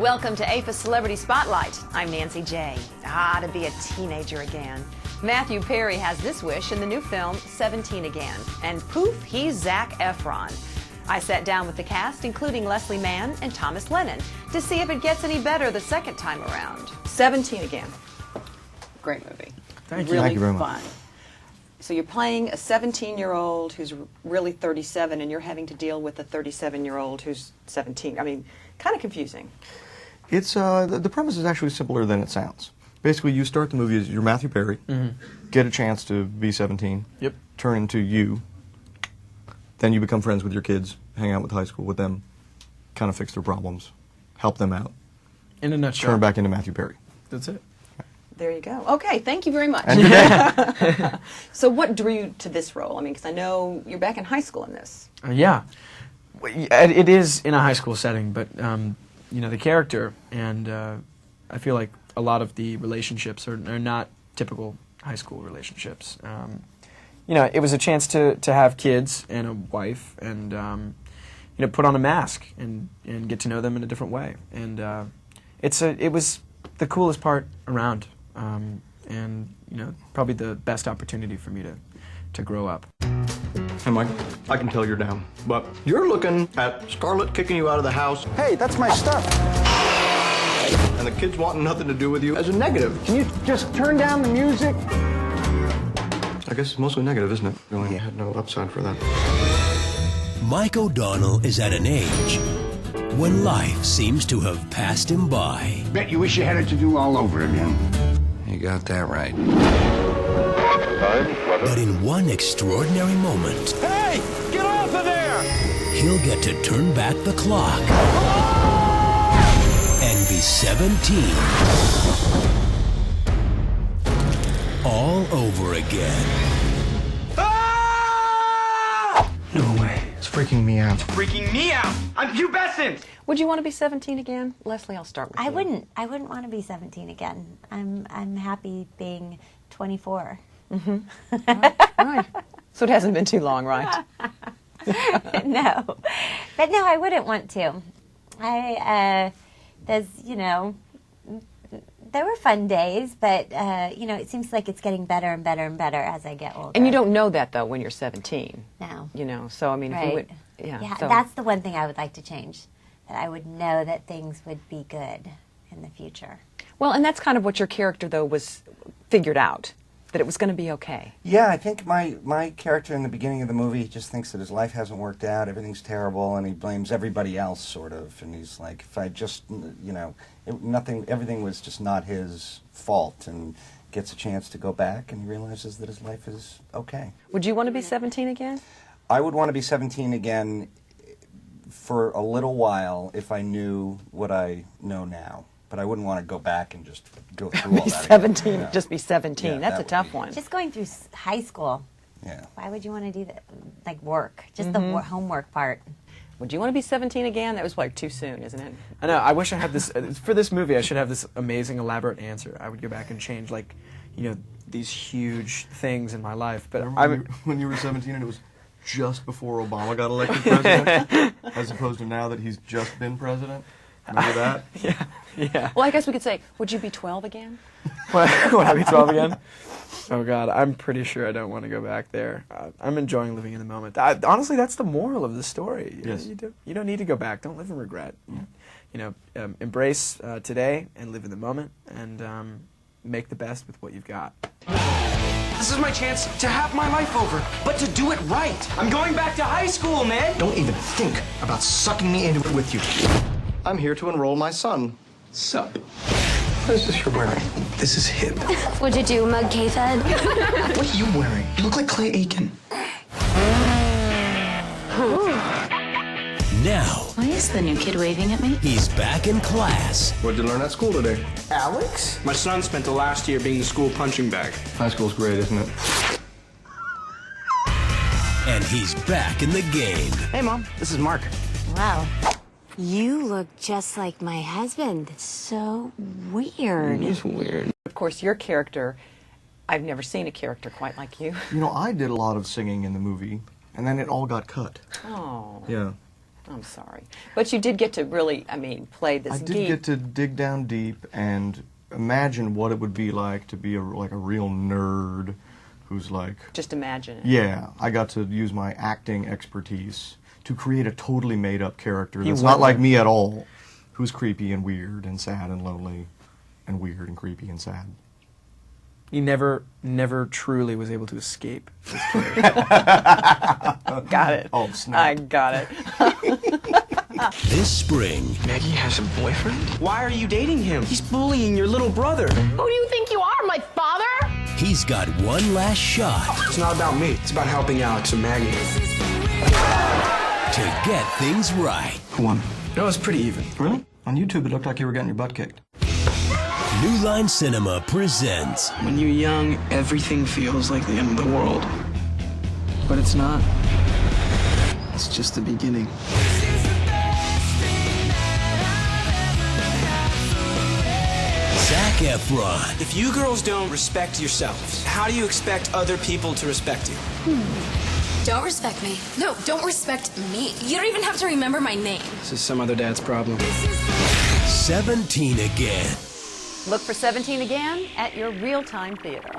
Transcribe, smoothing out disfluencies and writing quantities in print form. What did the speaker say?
Welcome to AFA Celebrity Spotlight. I'm Nancy J. To be a teenager again. Matthew Perry has this wish in the new film, 17 Again. And poof, he's Zac Efron. I sat down with the cast, including Leslie Mann and Thomas Lennon, to see if it gets any better the second time around. 17 Again. Great movie. Thank you. Really Thank you very much. fun. So you're playing a 17-year-old who's really 37, and you're having to deal with a 37-year-old who's 17. I mean, kind of confusing. It's the premise is actually simpler than it sounds. Basically, you start the movie as you're Matthew Perry, get a chance to be 17, turn into you, then you become friends with your kids, hang out with high school with them, kind of fix their problems, help them out. In a nutshell. Turn back into Matthew Perry. That's it. There you go. Okay, thank you very much. And good day. So what drew you to this role? I mean, because I know you're back in high school in this. Yeah. It is in a high school setting, but, you know, the character, and I feel like a lot of the relationships are not typical high school relationships. You know, it was a chance to have kids and a wife and, you know, put on a mask and get to know them in a different way. And it was the coolest part around. And, you know, probably the best opportunity for me to grow up. Hey, Mike, I can tell you're down, but you're looking at Scarlett kicking you out of the house. Hey, that's my stuff. And the kids wanting nothing to do with you as a negative. Can you just turn down the music? I guess it's mostly negative, isn't it? Really had no upside for that. Mike O'Donnell is at an age when life seems to have passed him by. Bet you wish you had it to do all over again. You got that right. But in one extraordinary moment, Hey, get off of there! he'll get to turn back the clock and be 17 all over again. No way. It's freaking me out. Freaking me out! I'm pubescent! Would you want to be 17 again? Leslie, I'll start with you. I wouldn't want to be 17 again. I'm happy being 24. All right. So it hasn't been too long, right? No, but no, I wouldn't want to. There's, you know, there were fun days, but you know, it seems like it's getting better and better and better as I get older. And you don't know that, though, when you're 17. No. You know, so, I mean, if you would... Yeah, so. that's the one thing I would like to change, that I would know that things would be good in the future. Well, and that's kind of what your character, though, was figured out, that it was going to be okay. Yeah, I think my character in the beginning of the movie just thinks that his life hasn't worked out, everything's terrible, and he blames everybody else, sort of. And he's like, if I just, you know, everything was just not his fault, and gets a chance to go back and realizes that his life is okay. Would you want to be 17 again? I would want to be 17 again for a little while if I knew what I know now. But I wouldn't want to go back and just go through all that 17, again. just be 17. Yeah, That's that a would tough be- one. Just going through high school. Yeah. Why would you want to do that? Like work, just the homework part. Would you want to be 17 again? That was like too soon, isn't it? I know, I wish I had this, for this movie I should have this amazing elaborate answer. I would go back and change, like, you know, these huge things in my life. But When you were 17 and it was just before Obama got elected president, as opposed to now that he's just been president? Remember that? yeah. Well, I guess we could say, would you be 12 again? Would I be 12 again? Oh, God, I'm pretty sure I don't want to go back there. I'm enjoying living in the moment. Honestly, that's the moral of the story. You know, you don't need to go back. Don't live in regret. You know, embrace today and live in the moment and make the best with what you've got. This is my chance to have my life over, but to do it right. I'm going back to high school, man! Don't even think about sucking me into it with you. I'm here to enroll my son. Sup? What is this you're wearing? This is hip. What'd you do, mug cave head? What are you wearing? You look like Clay Aiken. Now, Why is the new kid waving at me? he's back in class, What'd you learn at school today? Alex? My son spent the last year being the school punching bag. High school's great, isn't it? and he's back in the game. Hey, Mom. This is Mark. Wow. You look just like my husband. It's so weird. He's weird. Of course, your character, I've never seen a character quite like you. You know, I did a lot of singing in the movie, and then it all got cut. Oh. Yeah. I'm sorry. But you did get to really, I mean, play this I did geek. get to dig down deep and imagine what it would be like to be like a real nerd who's like... Just imagine it. Yeah, I got to use my acting expertise to create a totally made-up character that's went not like there. me at all, who's creepy and weird and sad and lonely and weird and creepy and sad. He never truly was able to escape this character. Got it. Oh, snap. I got it. This spring, Maggie has a boyfriend? Why are you dating him? He's bullying your little brother. Who do you think you are, my father? he's got one last shot It's not about me. It's about helping Alex and Maggie. to get things right. Who won? No, it was pretty even. Really? On YouTube, it looked like you were getting your butt kicked. New Line Cinema presents When you're young, everything feels like the end of the world. But it's not. It's just the beginning. Zac Efron, If you girls don't respect yourselves, how do you expect other people to respect you? Don't respect me. No, don't respect me. You don't even have to remember my name. This is some other dad's problem. 17 again. Look for 17 again at your real-time theater.